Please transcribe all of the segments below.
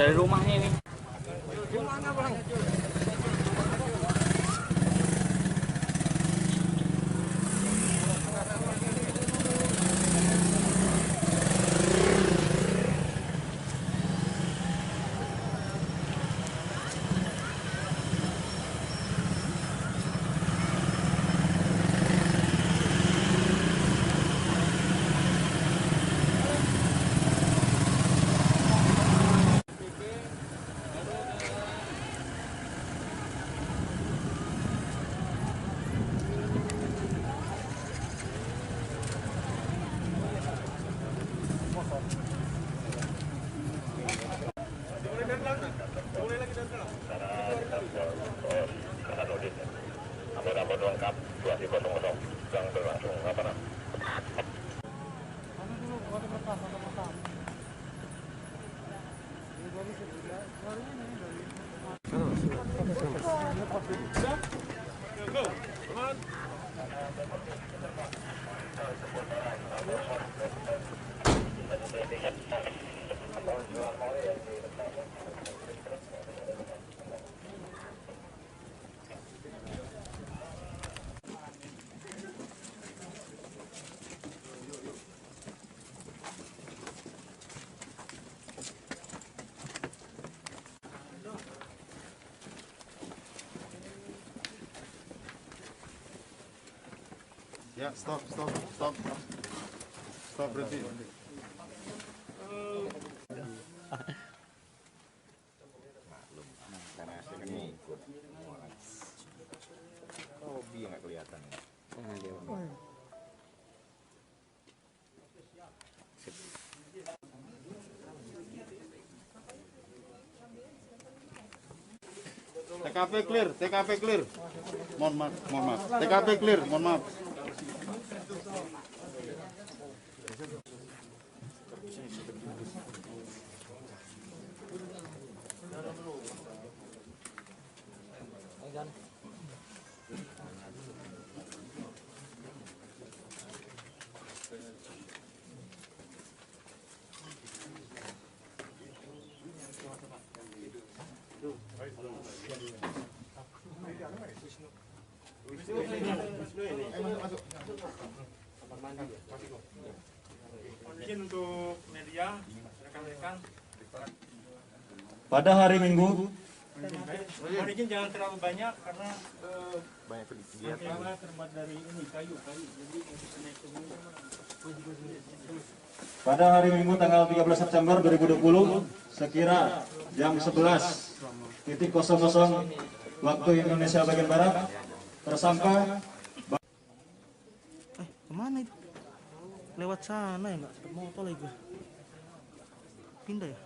Dari rumahnya ini. lengkap 2000 yang berlangsung apa namanya? Ya, stop, berhenti. Karena saya kan ngikut. Hobi nggak kelihatan. TKP clear. Mohon maaf. TKP clear, mohon maaf. Izin untuk media, rekan-rekan. Pada hari Minggu, Mohon izin jangan terlalu banyak karena Banyak kegiatan. karena terbuat dari ini kayu. Jadi bisa naik ke sini. pada hari Minggu tanggal 13 September 2020, sekira jam 11.00 waktu Indonesia bagian Barat, tersangka Kemana itu? Lewat sana ya, nggak sempat motor lagi gue. Pindah ya?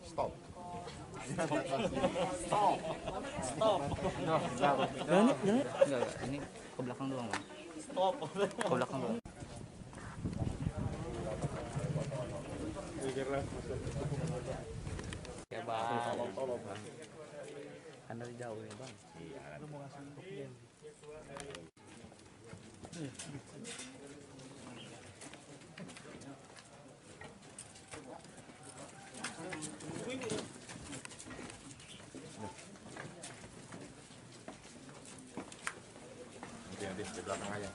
Stop. Jalan yuk. Enggak, ini ke belakang doang, Bang. Stop. Ke belakang doang. Ya, Bang. Kan dari jauh ya, Bang. Lu mau ngasih untuk dia. Nanti di belakang aja.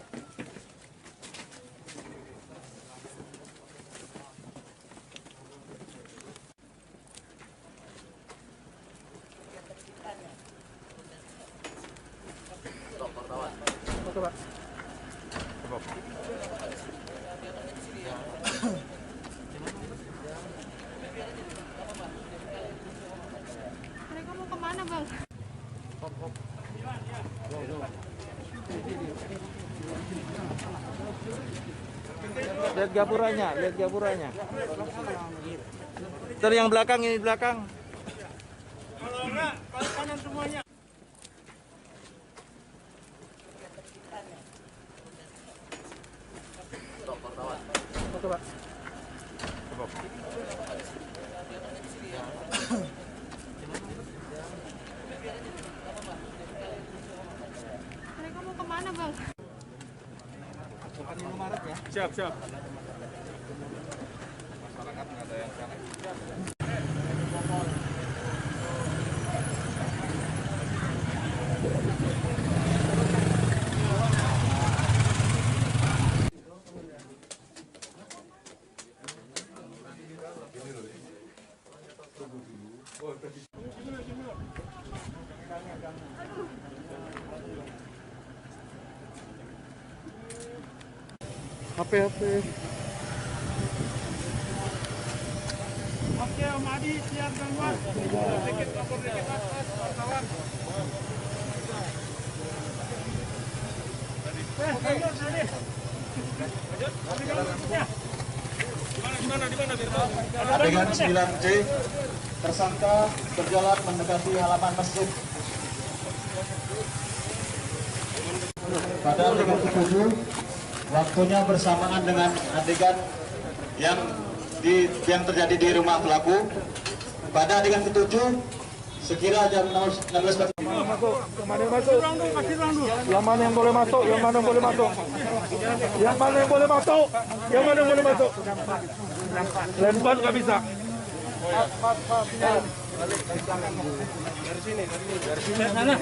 Mereka mau kemana, Bang? Lihat gapuranya, lihat gapuranya. Ntar yang belakang, ini belakang. Kalau enggak, balik kanan semuanya. Mereka mau kemana, Bang? Siap, siap. HP. Oke, Om Adi, siap gangguan. Sedikit lapor dikit, wartawan. Lanjut, Adi. Di mana, Birma? Adegan 9C, tersangka berjalan mendekati halaman masjid. Pada adegan ke-7, waktunya bersamaan dengan adegan yang terjadi di rumah pelaku. Pada adegan ke-7, sekira jam 16.40. Yang mana yang boleh masuk? Yang mana yang boleh masuk? Yang mana yang boleh masuk? Yang mana yang boleh masuk? Lempar nggak bisa. Dari sini. Sana.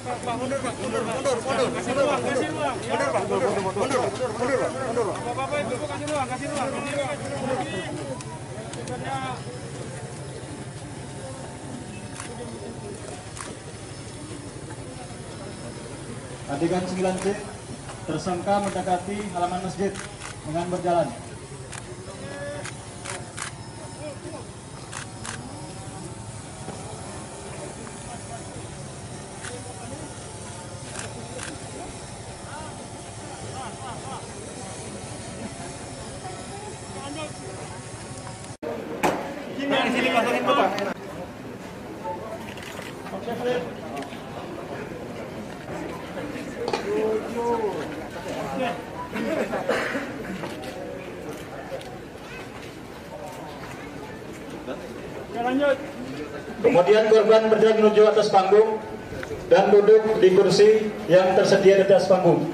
Pak, mundur, Pak. Kasih ruang. Mundur, Pak. Bapak Ibu kasih ruang. Adegan 9C, tersangka mendekati halaman masjid dengan berjalan. Sini pasangin Bapak. Lanjut. Kemudian korban berjalan menuju atas panggung dan duduk di kursi yang tersedia di atas panggung.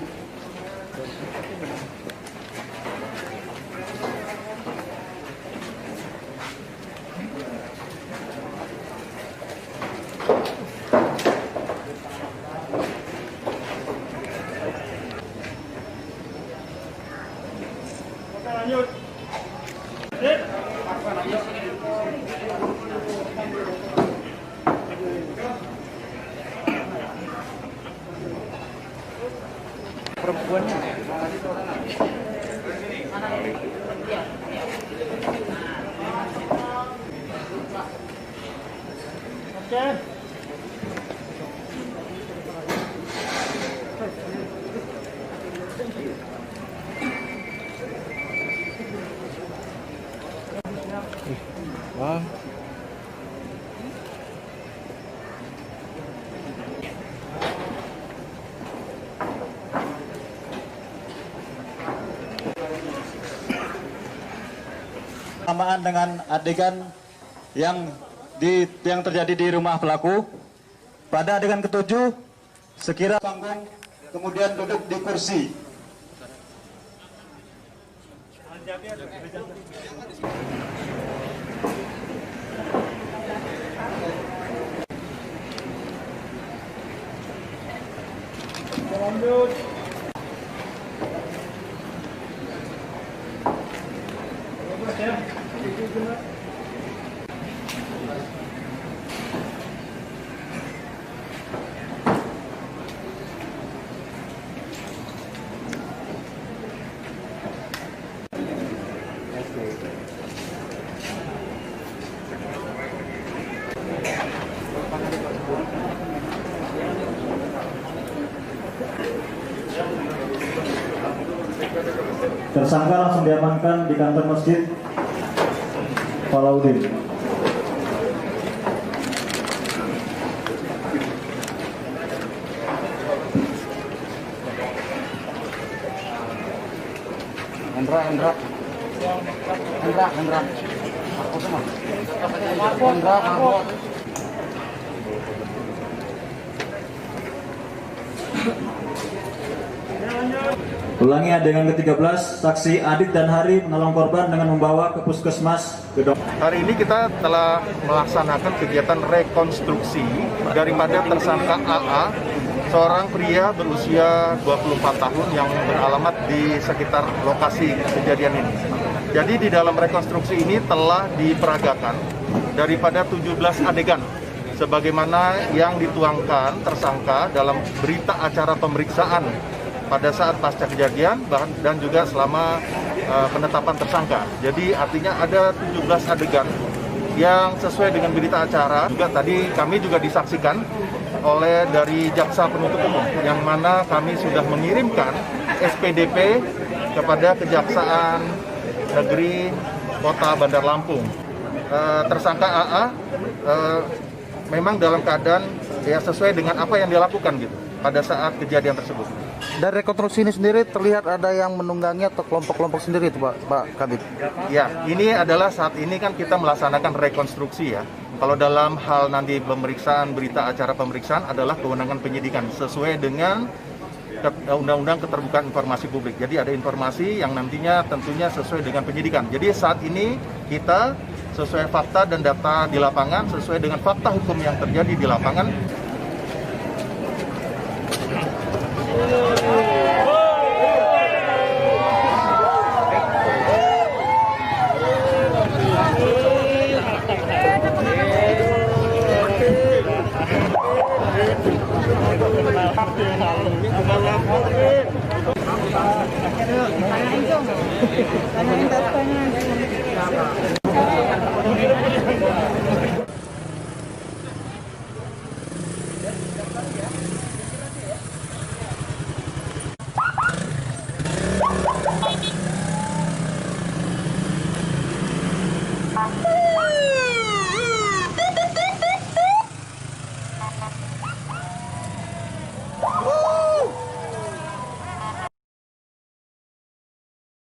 Lanjut. Perempuannya. Oke. Bang. Samaan dengan adegan yang terjadi di rumah pelaku. Pada adegan ke-7, sekira panggung kemudian duduk di kursi. Lanjut. Tersangka langsung diamankan di kantor masjid Palaudin. Hendra. Ulangi adegan ke-13, saksi Adit dan Hari menolong korban dengan membawa ke puskesmas Gedong. Hari ini kita telah melaksanakan kegiatan rekonstruksi daripada tersangka AA, seorang pria berusia 24 tahun yang beralamat di sekitar lokasi kejadian ini. Jadi di dalam rekonstruksi ini telah diperagakan daripada 17 adegan sebagaimana yang dituangkan tersangka dalam berita acara pemeriksaan pada saat pasca kejadian dan juga selama penetapan tersangka. Jadi artinya ada 17 adegan yang sesuai dengan berita acara. Juga tadi kami juga disaksikan oleh dari jaksa penuntut umum yang mana kami sudah mengirimkan SPDP kepada Kejaksaan Negeri Kota Bandar Lampung. Tersangka AA memang dalam keadaan ya sesuai dengan apa yang dilakukan gitu pada saat kejadian tersebut. Dari rekonstruksi ini sendiri terlihat ada yang menunggangi atau kelompok-kelompok sendiri itu Pak Kabid? Ya, ini adalah saat ini kan kita melaksanakan rekonstruksi ya. Kalau dalam hal nanti pemeriksaan, berita acara pemeriksaan adalah kewenangan penyidikan sesuai dengan Undang-Undang Keterbukaan Informasi Publik. Jadi ada informasi yang nantinya tentunya sesuai dengan penyidikan. Jadi saat ini kita sesuai fakta dan data di lapangan, sesuai dengan fakta hukum yang terjadi di lapangan. Alhamdulillah.